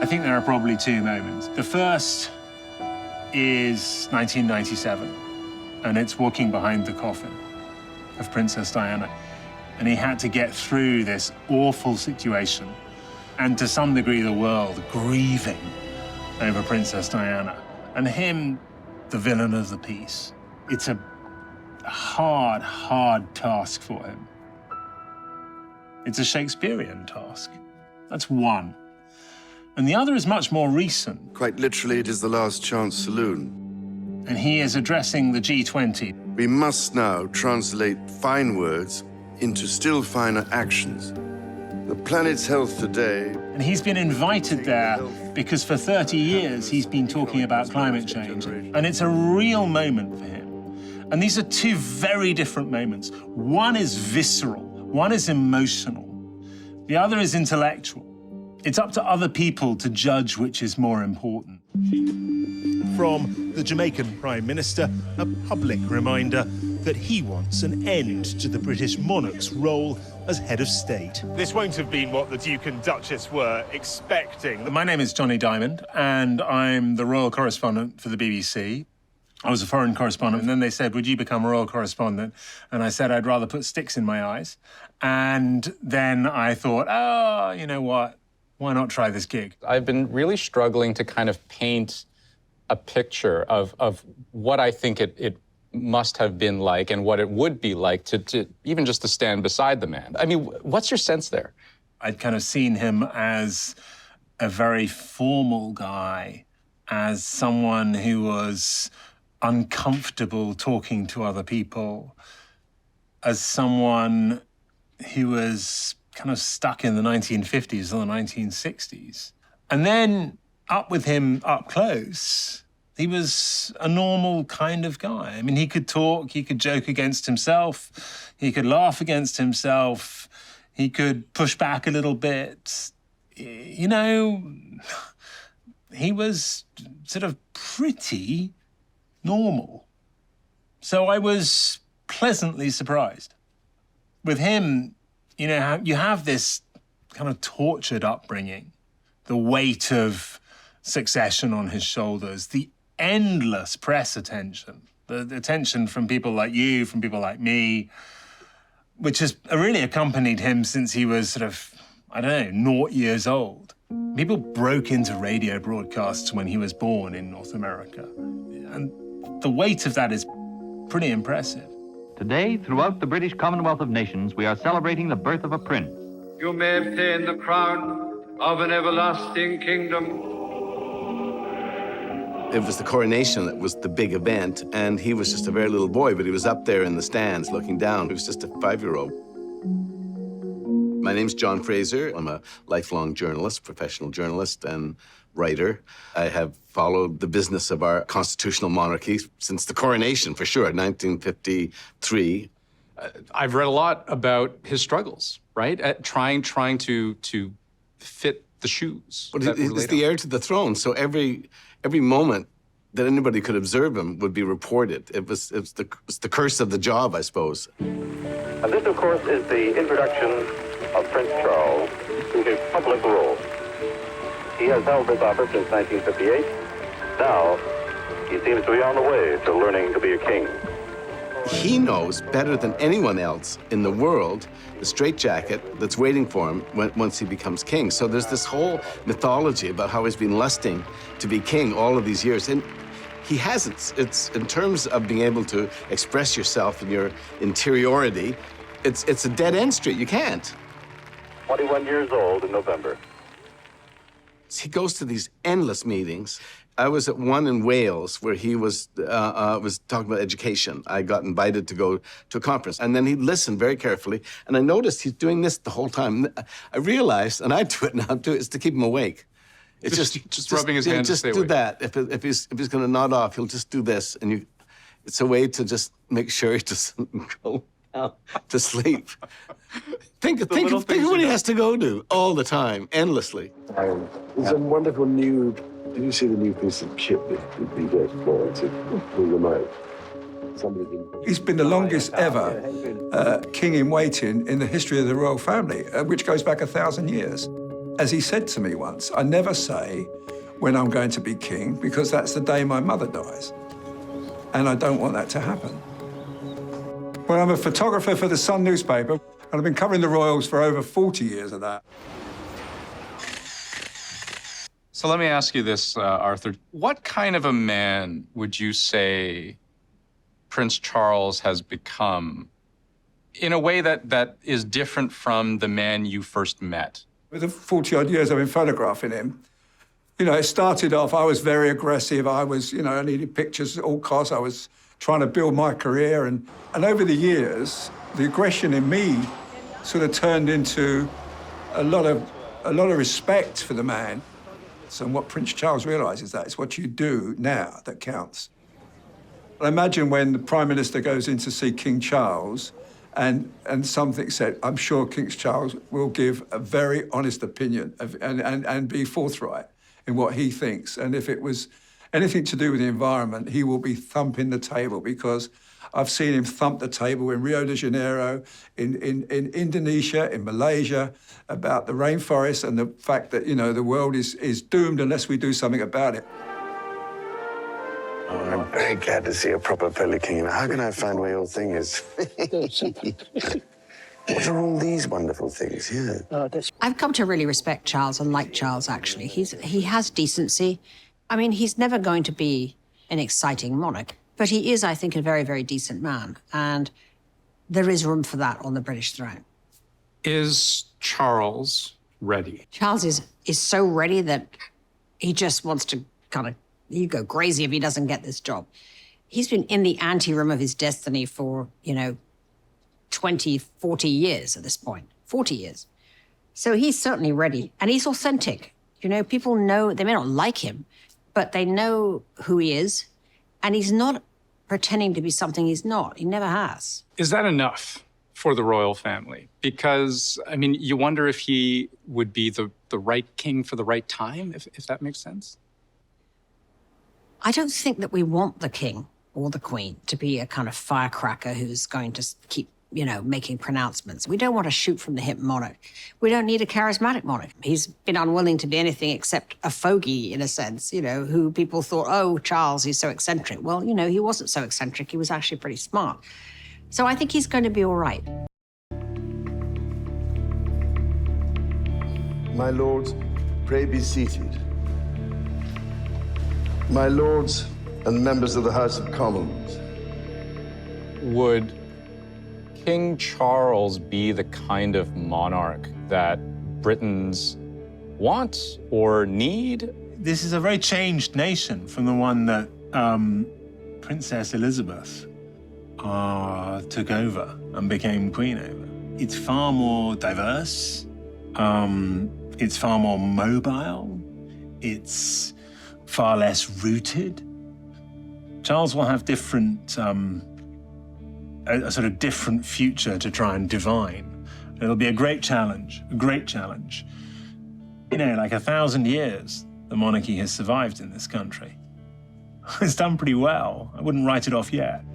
I think there are probably two moments. The first is 1997, and it's walking behind the coffin of Princess Diana. And he had to get through this awful situation, and to some degree the world grieving over Princess Diana. And him, the villain of the piece. It's a hard, hard task for him. It's a Shakespearean task. That's one. And the other is much more recent. Quite literally, it is the last chance saloon. And he is addressing the G20. We must now translate fine words into still finer actions. The planet's health today. And he's been invited there because for 30 years he's been talking about climate change. And it's a real moment for him. And these are two very different moments. One is visceral, one is emotional, the other is intellectual. It's up to other people to judge which is more important. From the Jamaican Prime Minister, a public reminder that he wants an end to the British monarch's role as head of state. This won't have been what the Duke and Duchess were expecting. My name is Johnny Diamond, and I'm the royal correspondent for the BBC. I was a foreign correspondent, and then they said, would you become a royal correspondent? And I said, I'd rather put sticks in my eyes. And then I thought, oh, you know what? Why not try this gig? I've been really struggling to kind of paint a picture of what I think it must have been like and what it would be like to even just to stand beside the man. I mean, what's your sense there? I'd kind of seen him as a very formal guy, as someone who was uncomfortable talking to other people, as someone who was kind of stuck in the 1950s or the 1960s. And then up with him up close, he was a normal kind of guy. I mean, he could talk, he could joke against himself, he could laugh against himself, he could push back a little bit. You know, he was sort of pretty normal. So I was pleasantly surprised. With him, you know, you have this kind of tortured upbringing, the weight of succession on his shoulders, the endless press attention, the attention from people like you, from people like me, which has really accompanied him since he was sort of, I don't know, 0 years old. People broke into radio broadcasts when he was born in North America. And the weight of that is pretty impressive. Today, throughout the British Commonwealth of Nations, we are celebrating the birth of a prince. You may obtain the crown of an everlasting kingdom. It was the coronation that was the big event, and he was just a very little boy, but he was up there in the stands looking down. He was just a 5-year-old. My name's John Fraser. I'm a lifelong journalist, professional journalist and writer. I have followed the business of our constitutional monarchy since the coronation, for sure, 1953. I've read a lot about his struggles, right? At trying to fit the shoes. But he's the heir to the throne, so every moment that anybody could observe him would be reported. It was the curse of the job, I suppose. And this, of course, is the introduction of Prince Charles to his public role. He has held this office since 1958. Now, he seems to be on the way to learning to be a king. He knows better than anyone else in the world the straitjacket that's waiting for him once he becomes king. So there's this whole mythology about how he's been lusting to be king all of these years. And he hasn't. It's in terms of being able to express yourself and your interiority, it's a dead-end street. You can't. 21 years old in November. He goes to these endless meetings. I was at one in Wales where he was talking about education. I got invited to go to a conference, and then he listened very carefully, and I noticed he's doing this the whole time. I realized, and I do it now too, is to keep him awake. It's just rubbing his hands. Just to stay do awake. that. If he's going to nod off, he'll just do this, and it's a way to just make sure he doesn't go down to sleep. Think of what he has to go to all the time, endlessly. There's a wonderful new. Did you see the new piece of kit that we gave Florence to pull them out? He's been the longest ever king in waiting in the history of the royal family, which goes back 1,000 years. As he said to me once, I never say when I'm going to be king because that's the day my mother dies. And I don't want that to happen. Well, I'm a photographer for the Sun newspaper, and I've been covering the royals for over 40 years of that. So let me ask you this, Arthur. What kind of a man would you say Prince Charles has become in a way that is different from the man you first met? With the 40-odd years I've been photographing him, you know, it started off, I was very aggressive. I was, you know, I needed pictures at all costs. I was trying to build my career. And over the years, the aggression in me sort of turned into a lot of respect for the man. So what Prince Charles realised is that it's what you do now that counts. I imagine when the Prime Minister goes in to see King Charles and something said, I'm sure King Charles will give a very honest opinion and be forthright in what he thinks. And if it was anything to do with the environment, he will be thumping the table, because I've seen him thump the table in Rio de Janeiro, in Indonesia, in Malaysia, about the rainforest and the fact that, you know, the world is doomed unless we do something about it. Oh, I'm very glad to see a proper fellow king. How can I find where your thing is? What are all these wonderful things here? I've come to really respect Charles and like Charles, actually. He has decency. I mean, he's never going to be an exciting monarch, but he is, I think, a very, very decent man. And there is room for that on the British throne. Is Charles ready? Charles is so ready that he just wants to kind of, he'd go crazy if he doesn't get this job. He's been in the anteroom of his destiny for, you know, 20, 40 years at this point, 40 years. So he's certainly ready, and he's authentic. You know, people know, they may not like him, but they know who he is, and he's not pretending to be something he's not. He never has. Is that enough for the royal family? Because, I mean, you wonder if he would be the right king for the right time, if that makes sense? I don't think that we want the king or the queen to be a kind of firecracker who's going to keep, you know, making pronouncements. We don't want a shoot from the hip monarch. We don't need a charismatic monarch. He's been unwilling to be anything except a fogey, in a sense, you know, who people thought, oh, Charles, he's so eccentric. Well, you know, he wasn't so eccentric. He was actually pretty smart. So I think he's going to be all right. My lords, pray be seated. My lords and members of the House of Commons. Would King Charles be the kind of monarch that Britons want or need? This is a very changed nation from the one that Princess Elizabeth took over and became queen over. It's far more diverse. It's far more mobile. It's far less rooted. Charles will have different, a sort of different future to try and divine. It'll be a great challenge, a great challenge. You know, like 1,000 years, the monarchy has survived in this country. It's done pretty well. I wouldn't write it off yet.